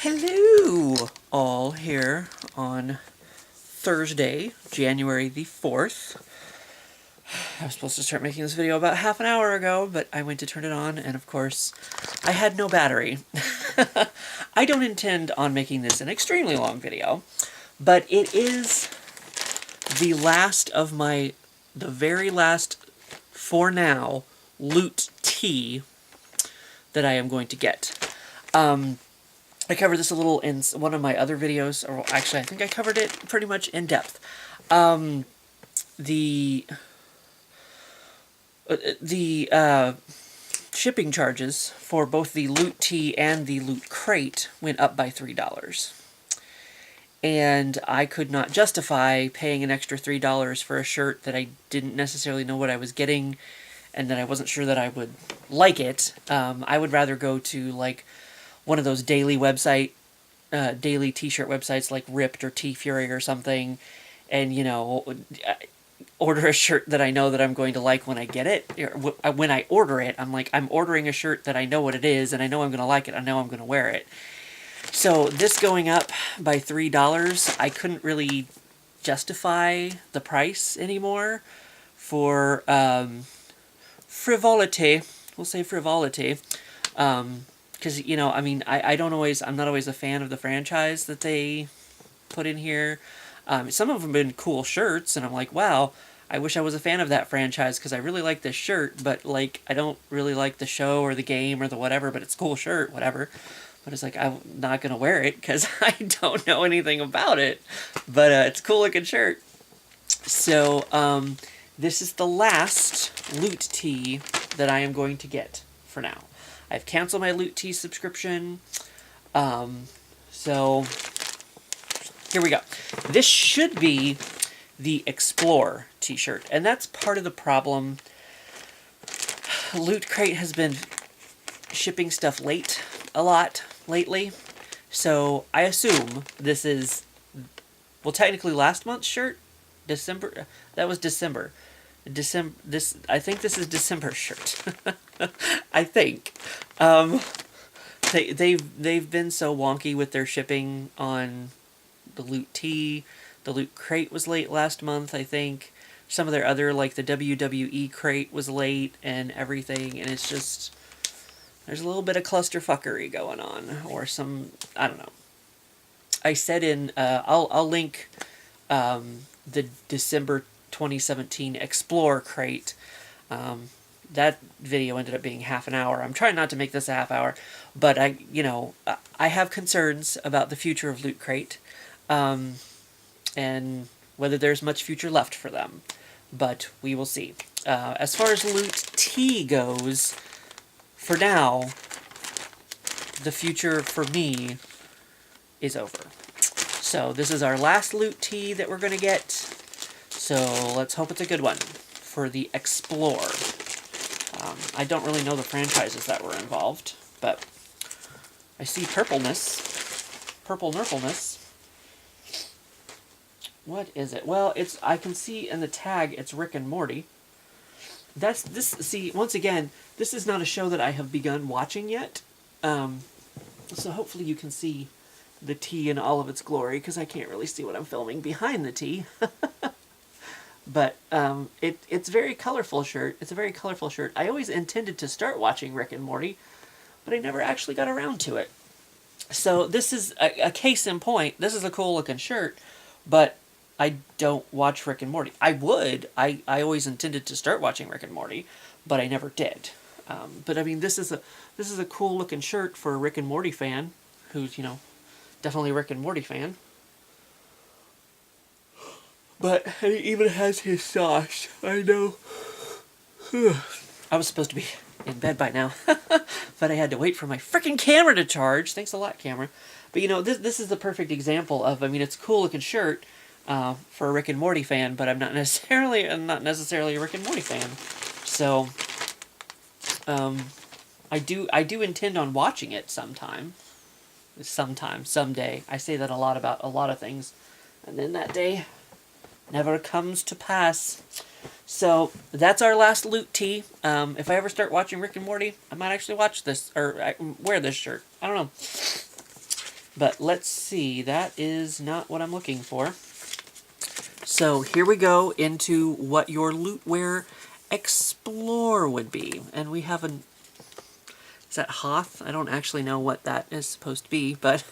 Hello, all here on Thursday, January the 4th. I was supposed to start making this video about half an hour ago, but I went to turn it on, and of course, I had no battery. I don't intend on making this an extremely long video, but it is the last of the very last, for now, loot tea that I am going to get. I covered this a little in one of my other videos, or actually I think I covered it pretty much in depth. The shipping charges for both the loot tea and the loot crate went up by $3. And I could not justify paying an extra $3 for a shirt that I didn't necessarily know what I was getting, and that I wasn't sure that I would like it. I would rather go to, like, one of those daily t-shirt websites like Ripped or T-Fury or something, and, you know, order a shirt that I know that I'm going to like when I get it. When I order it, I'm like, I'm ordering a shirt that I know what it is, and I know I'm going to like it, I know I'm going to wear it. So this going up by $3, I couldn't really justify the price anymore for frivolity. We'll say frivolity. Because, you know, I mean, I'm not always a fan of the franchise that they put in here. Some of them have been cool shirts, and I'm like, wow, I wish I was a fan of that franchise because I really like this shirt, but, like, I don't really like the show or the game or the whatever, but it's a cool shirt, whatever. But it's like, I'm not going to wear it because I don't know anything about it. But it's a cool looking shirt. So, this is the last loot tea that I am going to get for now. I've canceled my loot tea subscription. So, here we go. This should be the Explore t-shirt. And that's part of the problem. Loot Crate has been shipping stuff late a lot lately. So, I assume this is, well, technically last month's shirt. December. That was December. I think this is December's shirt. I think. They've been so wonky with their shipping on the loot tea. The loot crate was late last month, I think. Some of their other, like the WWE crate, was late and everything, and it's just, there's a little bit of clusterfuckery going on, or some, I don't know. I said in, I'll link the December 2017 Explore crate. That video ended up being half an hour. I'm trying not to make this a half hour, but I have concerns about the future of Loot Crate, and whether there's much future left for them. But we will see. As far as Loot Tea goes, for now, the future for me is over. So this is our last Loot Tea that we're going to get. So let's hope it's a good one for the Explore. I don't really know the franchises that were involved, but I see purpleness. Purple nurpleness. What is it? Well, I can see in the tag it's Rick and Morty. See, once again, this is not a show that I have begun watching yet. So hopefully you can see the tea in all of its glory, because I can't really see what I'm filming behind the tea. But it's a very colorful shirt. It's a very colorful shirt. I always intended to start watching Rick and Morty, but I never actually got around to it. So this is a case in point. This is a cool looking shirt, but I don't watch Rick and Morty. I would. I always intended to start watching Rick and Morty, but I never did. But I mean, this is a cool looking shirt for a Rick and Morty fan, who's, you know, definitely a Rick and Morty fan. But it even has his sauce. I know. I was supposed to be in bed by now, but I had to wait for my freaking camera to charge. Thanks a lot, camera. But, you know, this is the perfect example of, I mean, it's a cool looking shirt for a Rick and Morty fan, but I'm not necessarily a Rick and Morty fan. So, I do intend on watching it sometime, someday. I say that a lot about a lot of things, and then that day never comes to pass. So that's our last loot tea. If I ever start watching Rick and Morty, I might actually watch this, or wear this shirt. I don't know. But let's see, that is not what I'm looking for. So here we go into what your Lootware Explore would be. And we have an... Is that Hoth? I don't actually know what that is supposed to be, but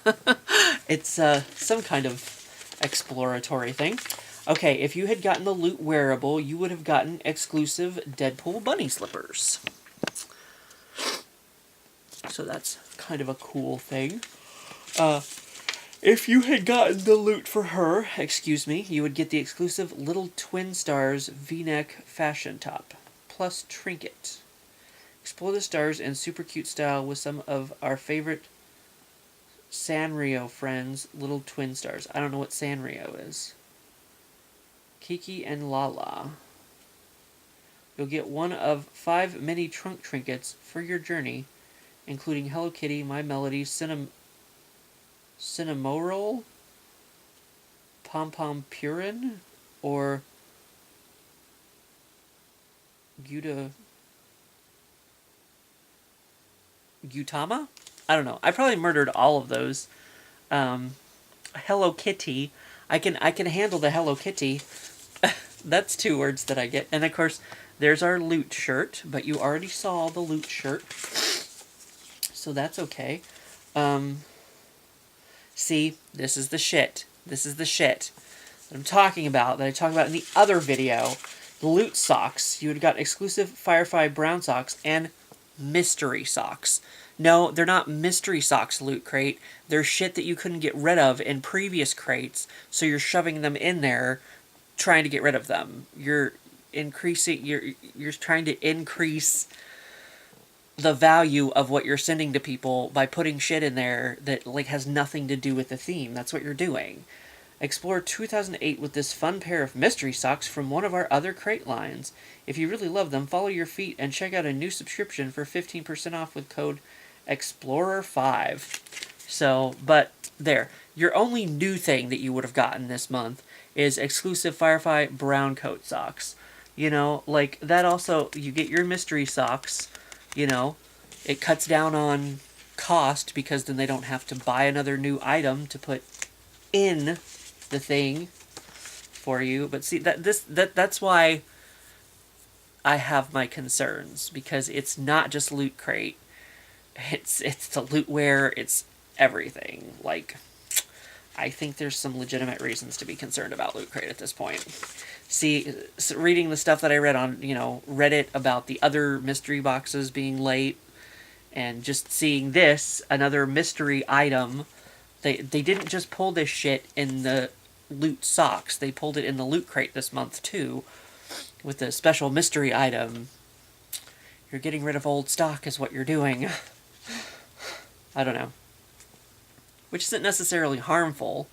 it's some kind of exploratory thing. Okay, if you had gotten the Loot Wearable, you would have gotten exclusive Deadpool bunny slippers. So that's kind of a cool thing. If you had gotten the loot for her, excuse me, you would get the exclusive Little Twin Stars V-neck fashion top, plus trinket. Explore the stars in super cute style with some of our favorite Sanrio friends, Little Twin Stars. I don't know what Sanrio is. Kiki and Lala. You'll get one of 5 mini trunk trinkets for your journey, including Hello Kitty, My Melody, Cinnamoroll, Pom Pom Purin, or Gutama? I don't know. I probably murdered all of those. Hello Kitty. I can handle the Hello Kitty. That's 2 words that I get. And of course, there's our loot shirt, but you already saw the loot shirt. So that's okay. See, this is the shit. This is the shit that I'm talking about, that I talked about in the other video. The loot socks. You would have got exclusive Firefly brown socks and mystery socks. No, they're not mystery socks, Loot Crate. They're shit that you couldn't get rid of in previous crates, so you're shoving them in there, trying to get rid of them. You're trying to increase the value of what you're sending to people by putting shit in there that like has nothing to do with the theme. That's what you're doing. Explore 2008 with this fun pair of mystery socks from one of our other crate lines. If you really love them, follow your feet and check out a new subscription for 15% off with code EXPLORER5. So, but there. Your only new thing that you would have gotten this month is exclusive Firefly brown coat socks. You know, like that also, you get your mystery socks, you know, it cuts down on cost because then they don't have to buy another new item to put in the thing for you. But see, that's why I have my concerns, because it's not just Loot Crate. It's the Lootware, it's everything. Like, I think there's some legitimate reasons to be concerned about Loot Crate at this point. See, reading the stuff that I read on, you know, Reddit about the other mystery boxes being late, and just seeing this, another mystery item. They didn't just pull this shit in the loot socks. They pulled it in the Loot Crate this month, too, with a special mystery item. You're getting rid of old stock is what you're doing. I don't know. Which isn't necessarily harmful,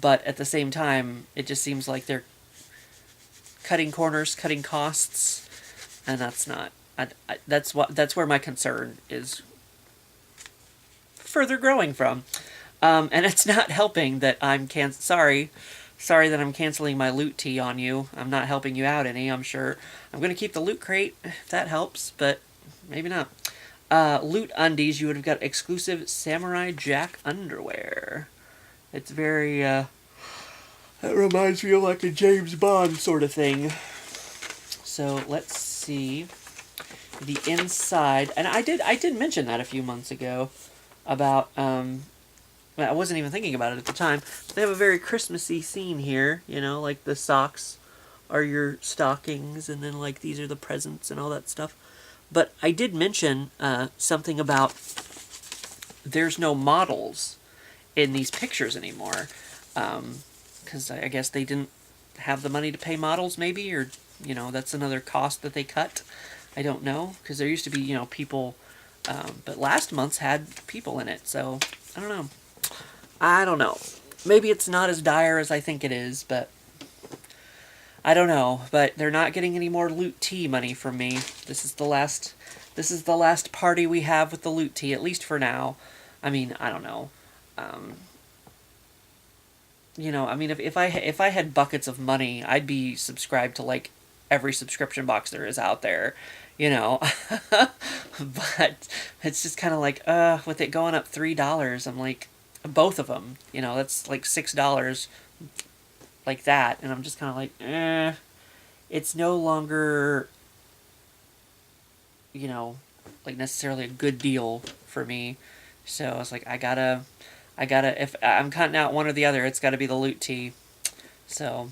but at the same time, it just seems like they're cutting corners, cutting costs, and that's not. That's where my concern is further growing from, and it's not helping that I'm sorry that I'm canceling my loot tea on you. I'm not helping you out any. I'm sure I'm gonna keep the Loot Crate if that helps, but maybe not. Loot undies. You would have got exclusive Samurai Jack underwear. It's very that reminds me of like a James Bond sort of thing. So let's see the inside, and I did mention that a few months ago about I wasn't even thinking about it at the time. But they have a very Christmassy scene here, you know, like the socks are your stockings, and then like these are the presents and all that stuff. But I did mention something about there's no models in these pictures anymore. Because I guess they didn't have the money to pay models, maybe, or, you know, that's another cost that they cut. I don't know, because there used to be, you know, people, but last month's had people in it, so I don't know. Maybe it's not as dire as I think it is, but I don't know. But they're not getting any more loot tea money from me. This is the last party we have with the loot tea, at least for now. I mean, I don't know. You know, I mean, if I had buckets of money, I'd be subscribed to like every subscription box there is out there, you know. But it's just kind of like, with it going up $3, I'm like, both of them. You know, that's like $6 like that. And I'm just kind of like, it's no longer, you know, like necessarily a good deal for me. So I was like, if I'm cutting out one or the other, it's got to be the loot tee. So,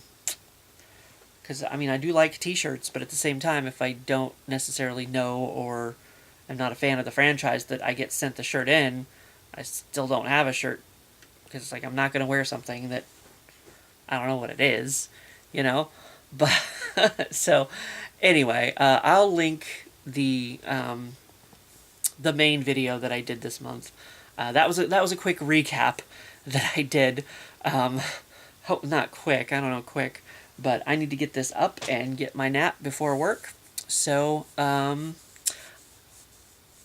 because I mean, I do like t-shirts, but at the same time, if I don't necessarily know or I'm not a fan of the franchise that I get sent the shirt in, I still don't have a shirt because it's like I'm not going to wear something that I don't know what it is, you know. But so anyway, I'll link the main video that I did this month. That was a quick recap that I did. Not quick. I don't know quick, but I need to get this up and get my nap before work. So I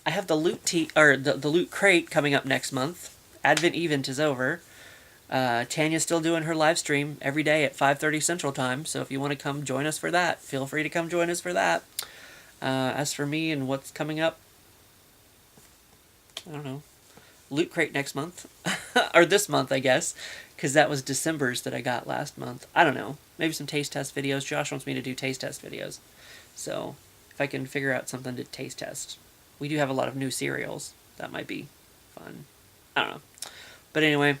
have the loot the loot crate coming up next month. Advent Event is over. Tanya's still doing her live stream every day at 5:30 Central Time. So if you want to come join us for that, feel free to come join us for that. As for me and what's coming up, I don't know. Loot crate next month. Or this month, I guess. Because that was December's that I got last month. I don't know. Maybe some taste test videos. Josh wants me to do taste test videos. So, if I can figure out something to taste test. We do have a lot of new cereals. That might be fun. I don't know. But anyway,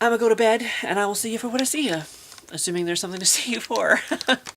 I'm going to go to bed, and I will see you for what I see you. Assuming there's something to see you for.